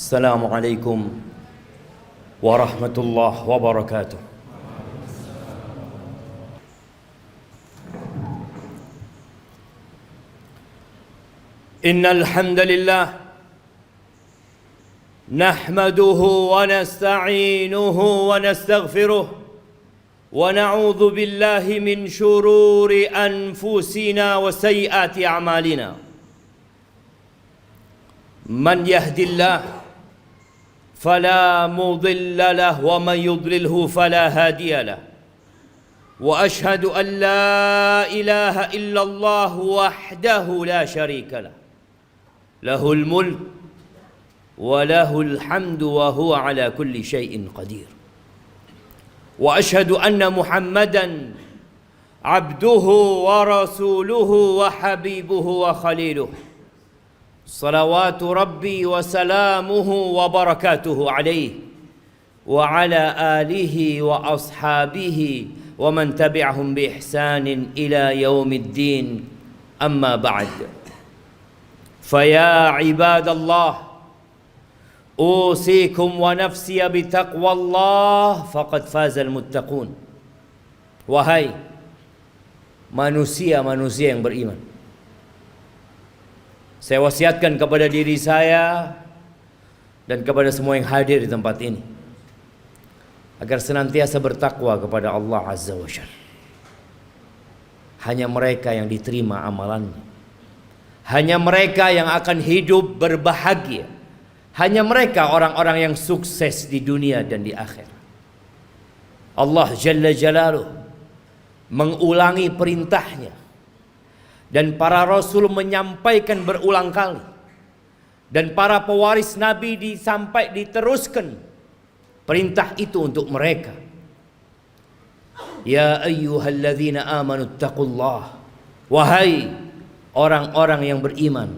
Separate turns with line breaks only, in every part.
Assalamualaikum warahmatullahi wabarakatuh. Innal hamdalillah nahmaduhu wa nasta'inuhu wa nastaghfiruh wa na'udzu billahi min shururi anfusina wa sayyiati a'malina. Man yahdillahu فلا مضل له ومن يضلله فلا هادي له وأشهد أن لا إله إلا الله وحده لا شريك له له الملك وله الحمد وهو على كل شيء قدير وأشهد أن محمدا عبده ورسوله وحبيبه وخليله صلوات ربي وسلامه وبركاته عليه وعلى آله وأصحابه ومن تبعهم بإحسان إلى يوم الدين أما بعد فيا عباد الله أوصيكم ونفسي بتقوى الله فقد فاز المتقون. Wahai manusia-manusia yang beriman, saya wasiatkan kepada diri saya dan kepada semua yang hadir di tempat ini agar senantiasa bertakwa kepada Allah Azza wa Jalla. Hanya mereka yang diterima amalannya, hanya mereka yang akan hidup berbahagia, hanya mereka orang-orang yang sukses di dunia dan di akhirat. Allah Jalla Jalaluh mengulangi perintahnya, dan para rasul menyampaikan berulang kali, dan para pewaris Nabi diteruskan perintah itu untuk mereka. Ya ayyuhalladzina amanu taqullah, wahai orang-orang yang beriman,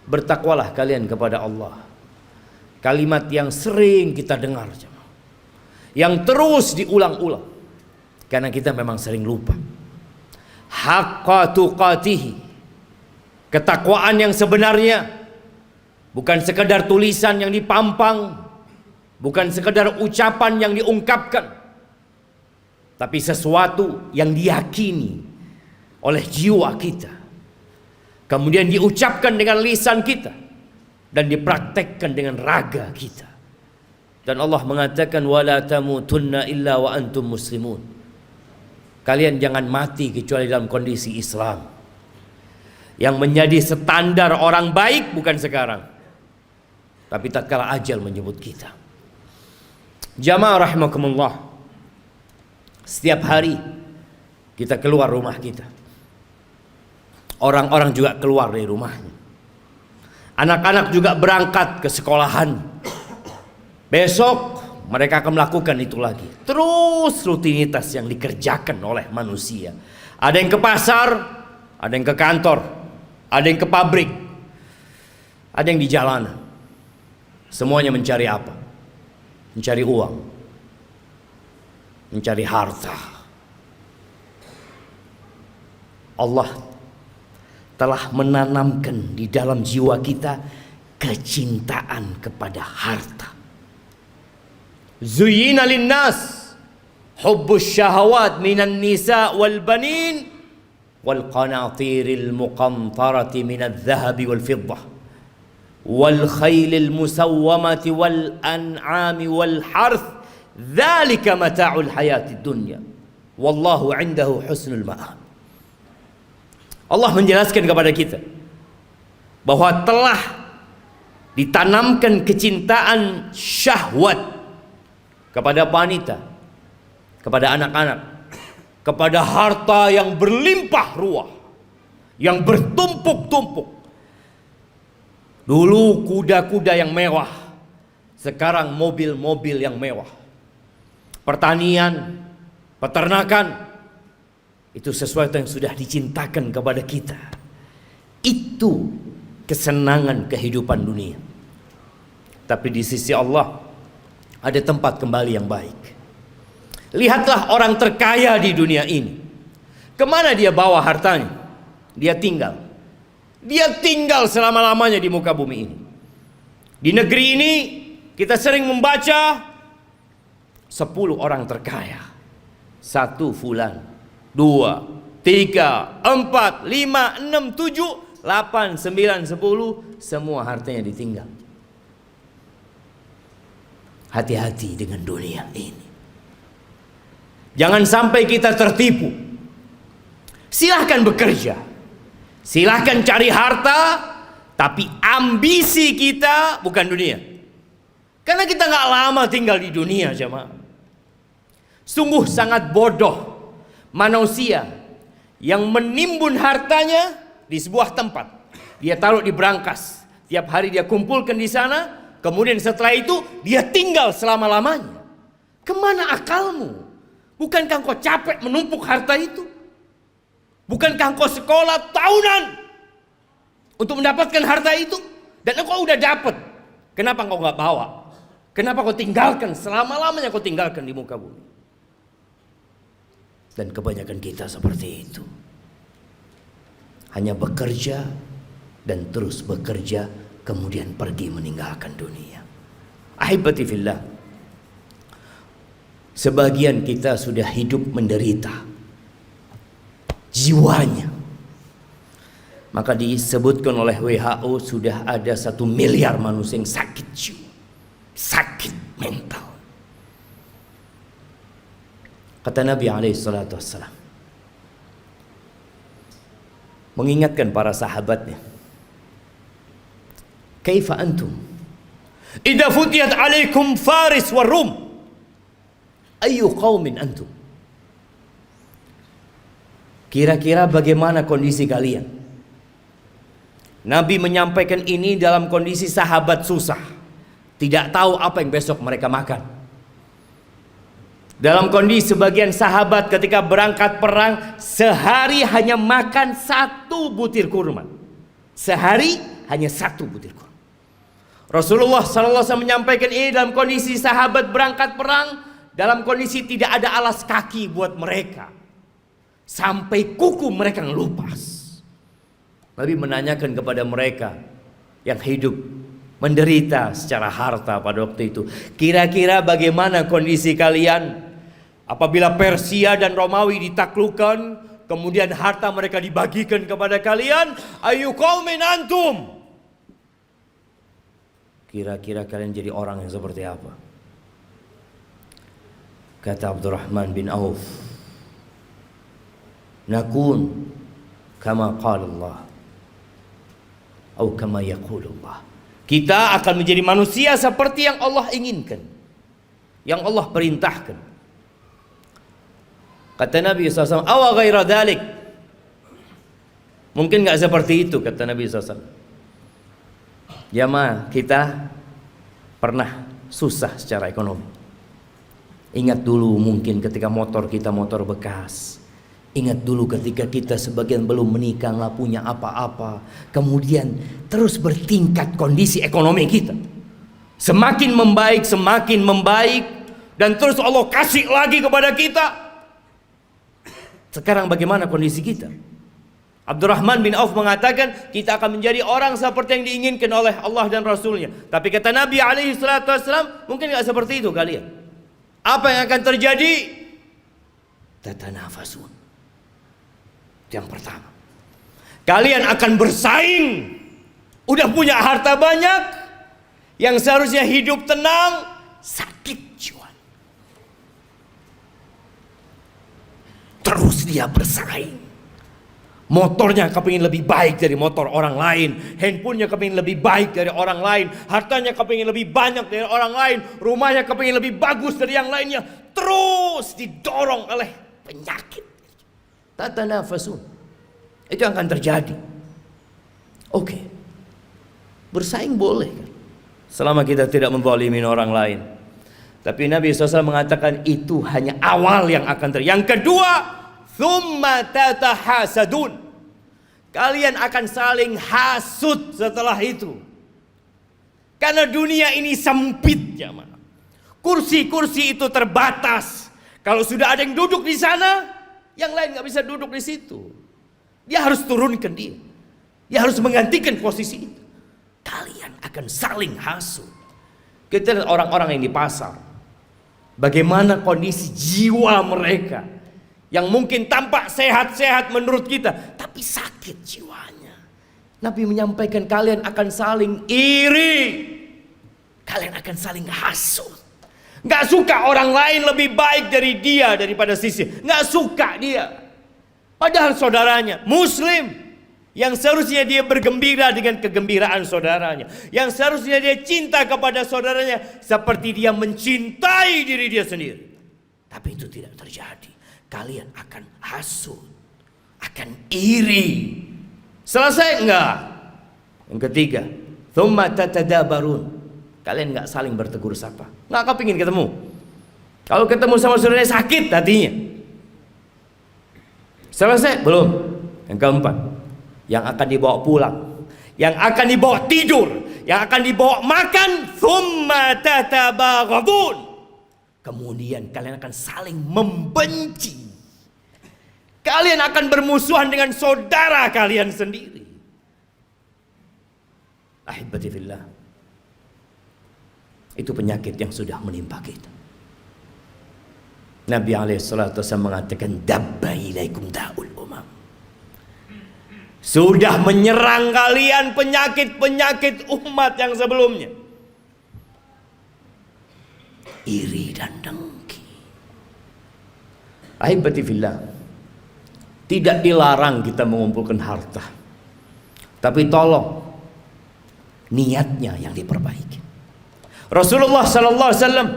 bertakwalah kalian kepada Allah. Kalimat yang sering kita dengar, yang terus diulang-ulang, karena kita memang sering lupa. Haqqa tuqatihi, ketakwaan yang sebenarnya bukan sekedar tulisan yang dipampang, bukan sekedar ucapan yang diungkapkan, tapi sesuatu yang diyakini oleh jiwa kita, kemudian diucapkan dengan lisan kita dan dipraktekkan dengan raga kita. Dan Allah mengatakan wala tamutunna illa wa antum muslimun. Kalian jangan mati kecuali dalam kondisi Islam. Yang menjadi standar orang baik bukan sekarang, tapi tatkala ajal menyebut kita. Jamaah rahimakumullah, setiap hari kita keluar rumah kita, orang-orang juga keluar dari rumahnya. Anak-anak juga berangkat ke sekolahan. Besok mereka akan melakukan itu lagi. Terus rutinitas yang dikerjakan oleh manusia. Ada yang ke pasar, ada yang ke kantor, ada yang ke pabrik, ada yang di jalanan. Semuanya mencari apa? Mencari uang, mencari harta. Allah telah menanamkan di dalam jiwa kita kecintaan kepada harta. Zuyyina linnas hubbus syahawat minan nisa wal banin wal qanatiril muqantarati minadh dhahabi wal fiddah wal khaylil musawwamati wal an'ami wal harth dzalika mata'ul hayatid dunya wallahu 'indahu husnul ma'ab. Allah menjelaskan kepada kita bahwa telah ditanamkan kecintaan syahwat kepada wanita, kepada anak-anak, kepada harta yang berlimpah ruah, yang bertumpuk-tumpuk. Dulu kuda-kuda yang mewah, sekarang mobil-mobil yang mewah. Pertanian, peternakan, itu sesuatu yang sudah dicintakan kepada kita. Itu kesenangan kehidupan dunia. Tapi di sisi Allah ada tempat kembali yang baik. Lihatlah orang terkaya di dunia ini. Kemana dia bawa hartanya? Dia tinggal selama-lamanya di muka bumi ini. Di negeri ini kita sering membaca 10 orang terkaya. 1 fulan, 2, 3, 4, 5, 6, 7, 8, 9, 10, semua hartanya ditinggal. Hati-hati dengan dunia ini. Jangan sampai kita tertipu. Silahkan bekerja, silahkan cari harta, tapi ambisi kita bukan dunia. Karena kita nggak lama tinggal di dunia, jemaah. Sungguh sangat bodoh manusia yang menimbun hartanya di sebuah tempat. Dia taruh di brankas, tiap hari dia kumpulkan di sana, kemudian setelah itu dia tinggal selama-lamanya. Kemana akalmu? Bukankah engkau capek menumpuk harta itu? Bukankah engkau sekolah tahunan untuk mendapatkan harta itu? Dan engkau udah dapat. Kenapa engkau nggak bawa? Kenapa kau tinggalkan selama-lamanya kau tinggalkan di muka bumi? Dan kebanyakan kita seperti itu. Hanya bekerja dan terus bekerja, kemudian pergi meninggalkan dunia. Ahibati fillah. Sebagian kita sudah hidup menderita jiwanya. Maka disebutkan oleh WHO sudah ada 1 miliar manusia yang sakit jiwa, sakit mental. Kata Nabi SAW mengingatkan para sahabatnya, kaifa antum idza futiyat alaikum Faris wa Rum, ayu qaumin antum? Kira-kira bagaimana kondisi kalian? Nabi menyampaikan ini dalam kondisi sahabat susah, tidak tahu apa yang besok mereka makan. Dalam kondisi sebagian sahabat ketika berangkat perang, sehari hanya makan 1 butir kurma. Sehari hanya 1 butir kurma. Rasulullah SAW menyampaikan ini dalam kondisi sahabat berangkat perang, dalam kondisi tidak ada alas kaki buat mereka, sampai kuku mereka ngelupas. Nabi menanyakan kepada mereka yang hidup menderita secara harta pada waktu itu, kira-kira bagaimana kondisi kalian apabila Persia dan Romawi ditaklukkan, kemudian harta mereka dibagikan kepada kalian? Ayu qaumin antum? Kira-kira kalian jadi orang yang seperti apa? Kata Abdurrahman bin Auf, nakun kama qala Allah atau kama yaqulullah. Kita akan menjadi manusia seperti yang Allah inginkan, yang Allah perintahkan. Kata Nabi SAW, awa ghaira dhalik, mungkin gak seperti itu, kata Nabi SAW. Jamaah, kita pernah susah secara ekonomi. Ingat dulu mungkin ketika motor kita motor bekas. Ingat dulu ketika kita sebagian belum menikah, nggak punya apa-apa. Kemudian terus bertingkat kondisi ekonomi kita. Semakin membaik. Dan terus Allah kasih lagi kepada kita. Sekarang bagaimana kondisi kita? Abdurrahman bin Auf mengatakan kita akan menjadi orang seperti yang diinginkan oleh Allah dan Rasulnya. Tapi kata Nabi SAW, mungkin nggak seperti itu kalian. Apa yang akan terjadi? Tatanafasun. Yang pertama, kalian akan bersaing. Udah punya harta banyak, yang seharusnya hidup tenang, sakit jiwa. Terus dia bersaing. Motornya kepingin lebih baik dari motor orang lain, handphonenya kepingin lebih baik dari orang lain, hartanya kepingin lebih banyak dari orang lain, rumahnya kepingin lebih bagus dari yang lainnya. Terus didorong oleh penyakit. Tatanafasun. Itu yang akan terjadi. Oke. Bersaing boleh kan? Selama kita tidak menzalimi orang lain. Tapi Nabi SAW mengatakan itu hanya awal yang akan terjadi. Yang kedua, thumma tatahasadun. Kalian akan saling hasud setelah itu. Karena dunia ini sempit, jemaah. Kursi-kursi itu terbatas. Kalau sudah ada yang duduk di sana, yang lain nggak bisa duduk di situ. Dia harus turunkan dia. Dia harus menggantikan posisi itu. Kalian akan saling hasut. Kita lihat orang-orang yang di pasar, bagaimana kondisi jiwa mereka yang mungkin tampak sehat-sehat menurut kita, tapi sakit jiwanya. Nabi menyampaikan kalian akan saling iri, kalian akan saling hasut. Gak suka orang lain lebih baik dari dia daripada sisi, gak suka dia. Padahal saudaranya Muslim, yang seharusnya dia bergembira dengan kegembiraan saudaranya, yang seharusnya dia cinta kepada saudaranya seperti dia mencintai diri dia sendiri. Tapi itu tidak terjadi. Kalian akan hasut, akan iri. Selesai enggak? Yang ketiga, thumma tatadabarun. Kalian enggak saling bertegur sapa. Enggak kepingin ketemu. Kalau ketemu sama saudaranya sakit hatinya. Selesai? Belum. Yang keempat, yang akan dibawa pulang, yang akan dibawa tidur, yang akan dibawa makan, thumma tatabaghadun. Kemudian kalian akan saling membenci. Kalian akan bermusuhan dengan saudara kalian sendiri. Ahibati fillah. Itu penyakit yang sudah menimpa kita. Nabi alaihissalatu wassalam mengatakan, dabba ilaikum da'ul umam. Sudah menyerang kalian penyakit-penyakit umat yang sebelumnya. Iri dan dengki. Ahibati fillah, tidak dilarang kita mengumpulkan harta, tapi tolong niatnya yang diperbaiki. Rasulullah sallallahu alaihi wasallam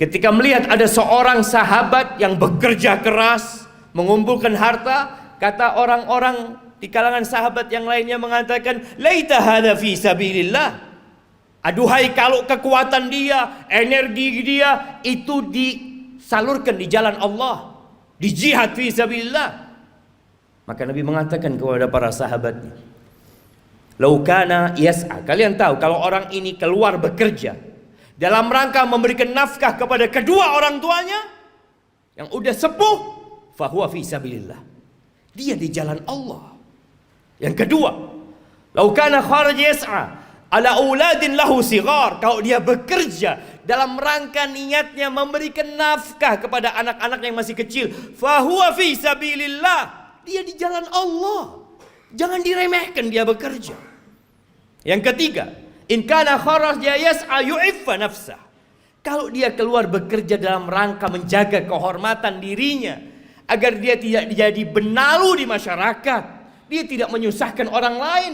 ketika melihat ada seorang sahabat yang bekerja keras mengumpulkan harta, kata orang-orang di kalangan sahabat yang lainnya mengatakan, laita hadza fi sabilillah. Aduhai kalau kekuatan dia, energi dia itu disalurkan di jalan Allah, di jihad fi sabilillah. Maka Nabi mengatakan kepada para sahabatnya, lau kana yas'a. Kalian tahu kalau orang ini keluar bekerja dalam rangka memberikan nafkah kepada kedua orang tuanya yang udah sepuh, fahuwa fi sabilillah. Dia di jalan Allah. Yang kedua, lau kana kharaj yas'a ala auladin lahu sighar. Kalau dia bekerja dalam rangka niatnya memberikan nafkah kepada anak-anak yang masih kecil, fahuwa fi sabilillah. Dia di jalan Allah. Jangan diremehkan dia bekerja. Yang ketiga, in kana kharaja yas'a yu'iffa nafsah. Kalau dia keluar bekerja dalam rangka menjaga kehormatan dirinya agar dia tidak jadi benalu di masyarakat, dia tidak menyusahkan orang lain,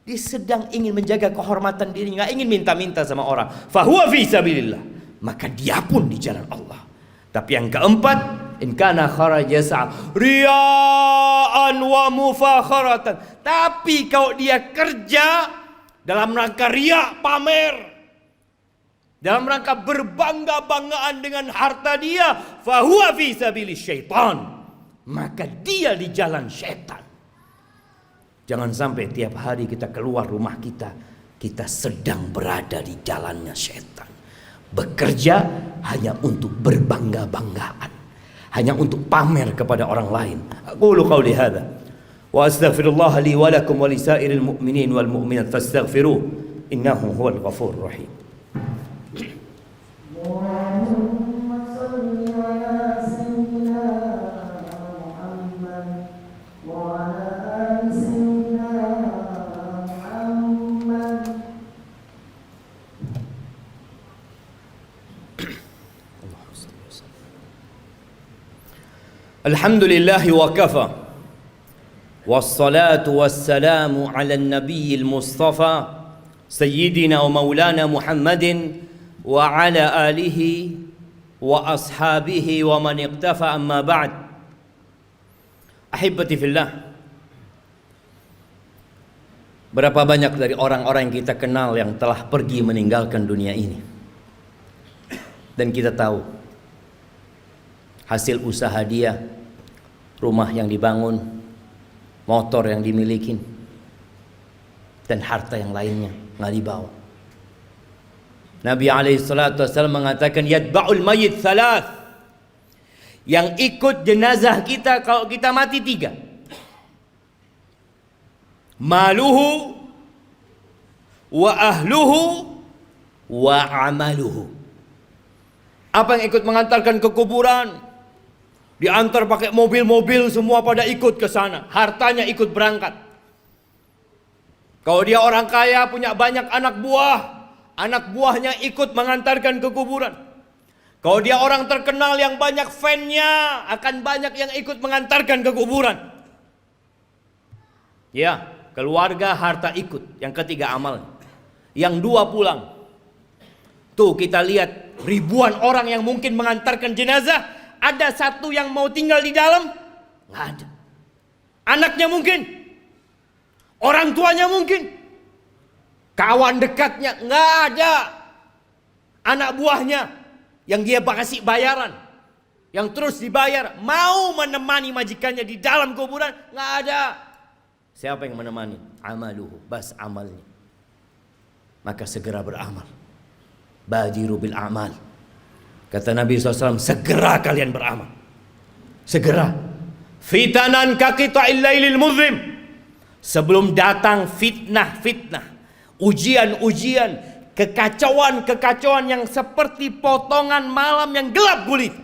dia sedang ingin menjaga kehormatan dirinya, nggak ingin minta-minta sama orang, fahuwa fi sabilillah, maka dia pun di jalan Allah. Tapi yang keempat, in kana kharaja riya'an wa mufakharatan. Tapi kalau dia kerja dalam rangka riya, pamer, dalam rangka berbangga-banggaan dengan harta dia, fahuwa fi sabilis syaitan, maka dia di jalan syaitan. Jangan sampai tiap hari kita keluar rumah kita, kita sedang berada di jalannya syaitan. Bekerja hanya untuk berbangga-banggaan, hanya untuk pamer kepada orang lain. Aqulu qawli hadza wa astaghfirullah li wa lakum wa lisairil mu'minin wal mu'minat fastaghfiruh innahu huwal ghafurur rahim. Alhamdulillah wa kafa, wassalatu wassalamu ala nabiyil mustafa sayyidina wa maulana Muhammadin wa ala alihi wa ashabihi wa man iqtafa, amma ba'd. Ahibati fillah, berapa banyak dari orang-orang yang kita kenal yang telah pergi meninggalkan dunia ini, dan kita tahu hasil usaha dia, rumah yang dibangun, motor yang dimiliki, dan harta yang lainnya nggak dibawa. Nabi alaihissalatu wassalam mengatakan, yatba'ul mayyit thalath. Yang ikut jenazah kita kalau kita mati 3. Maluhu wa ahluhu wa amaluhu. Apa yang ikut mengantarkan ke kuburan? Diantar pakai mobil-mobil, semua pada ikut ke sana. Hartanya ikut berangkat. Kalau dia orang kaya, punya banyak anak buahnya ikut mengantarkan ke kuburan. Kalau dia orang terkenal yang banyak fan-nya, akan banyak yang ikut mengantarkan ke kuburan. Ya, keluarga, harta ikut. Yang ketiga amal. Yang dua pulang. Tuh kita lihat ribuan orang yang mungkin mengantarkan jenazah. Ada satu yang mau tinggal di dalam? Nggak ada. Anaknya mungkin, orang tuanya mungkin, kawan dekatnya nggak ada. Anak buahnya yang dia kasih bayaran, yang terus dibayar, mau menemani majikannya di dalam kuburan, nggak ada. Siapa yang menemani? Amaluhu, bas amalnya. Maka segera beramal. Badiru bil amal. Kata Nabi SAW, segera kalian beramal. Segera. Fitanan kaqita'il lailil muzlim. Sebelum datang fitnah-fitnah, ujian-ujian, kekacauan-kekacauan yang seperti potongan malam yang gelap gulita.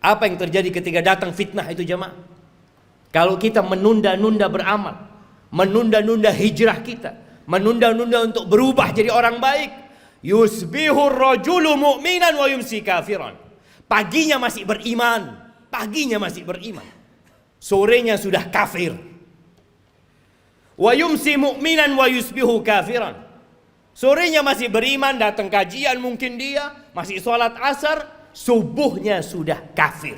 Apa yang terjadi ketika datang fitnah itu jemaah? Kalau kita menunda-nunda beramal, menunda-nunda hijrah kita, menunda-nunda untuk berubah jadi orang baik, yusbihur rajulu mu'minan wa yumsi kafiran. Paginya masih beriman, sorenya sudah kafir. Wa yumsi mu'minan wa yusbihu kafiran. Sorenya masih beriman, datang kajian mungkin dia, masih sholat asar, subuhnya sudah kafir.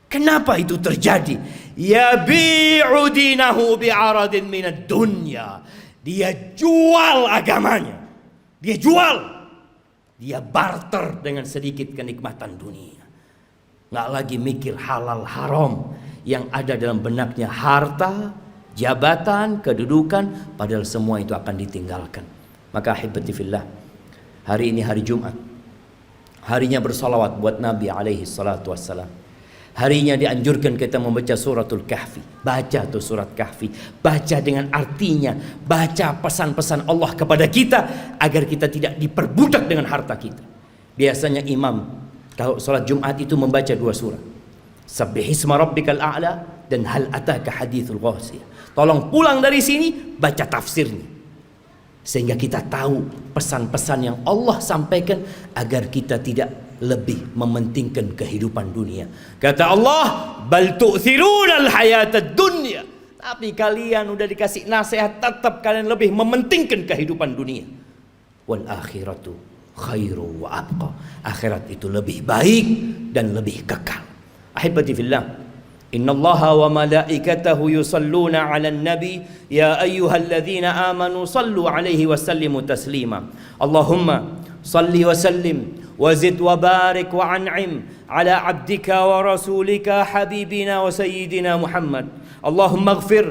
Kenapa itu terjadi? Yabi'u dinahu bi'aradin minad dunya. Dia jual agamanya. Dia jual, dia barter dengan sedikit kenikmatan dunia. Nggak lagi mikir halal haram. Yang ada dalam benaknya harta, jabatan, kedudukan, padahal semua itu akan ditinggalkan. Maka ahibati fillah, hari ini hari Jumat, harinya bersalawat buat Nabi alaihi salatu wassalam. Harinya dianjurkan kita membaca suratul kahfi. Baca tuh surat kahfi, baca dengan artinya, baca pesan-pesan Allah kepada kita agar kita tidak diperbudak dengan harta kita. Biasanya imam kalau sholat Jumat itu membaca dua surah, Sabbihisma rabbikal a'la dan hal ataka hadithul ghasiyah. Tolong pulang dari sini baca tafsirnya, sehingga kita tahu pesan-pesan yang Allah sampaikan agar kita tidak lebih mementingkan kehidupan dunia. Kata Allah, bal tu'thirunal hayatad dunya. Tapi kalian udah dikasih nasihat, tetap kalian lebih mementingkan kehidupan dunia. Wal akhiratu khairu wa abqa. Akhirat itu lebih baik dan lebih kekal. Ahibati fillah, innallaha wa malaikatahu yusalluna 'alan nabi ya ayyuhalladzina amanu sallu 'alaihi wa sallimu taslima. Allahumma salli wa sallim وزد وبارك وأنعم على عبدك ورسولك حبيبنا وسيدنا محمد. اللهم اغفر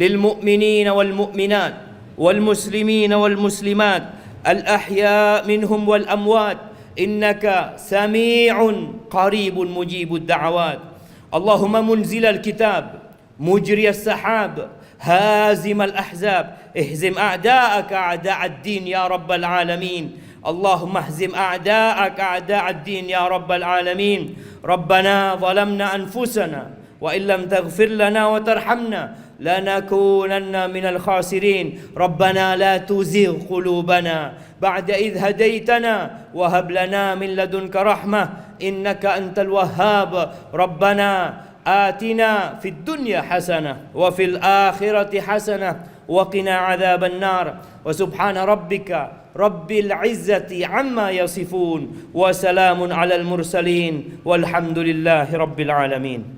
للمؤمنين والمؤمنات والمسلمين والمسلمات الأحياء منهم والأموات إنك سميع قريب مجيب الدعوات. اللهم منزل الكتاب مجري السحاب هازم الأحزاب اهزم أعداءك أعداء الدين يا رب العالمين. اللهم اهزم أعداءك أعداء الدين يا رب العالمين. ربنا ظلمنا أنفسنا وإن لم تغفر لنا وترحمنا لنكونن من الخاسرين. ربنا لا تزغ قلوبنا بعد إذ هديتنا وهب لنا من لدنك رحمة إنك أنت الوهاب. ربنا آتنا في الدنيا حسنة وفي الآخرة حسنة وقنا عذاب النار. وسبحان ربك رب العزة عما يصفون وسلام على المرسلين والحمد لله رب العالمين.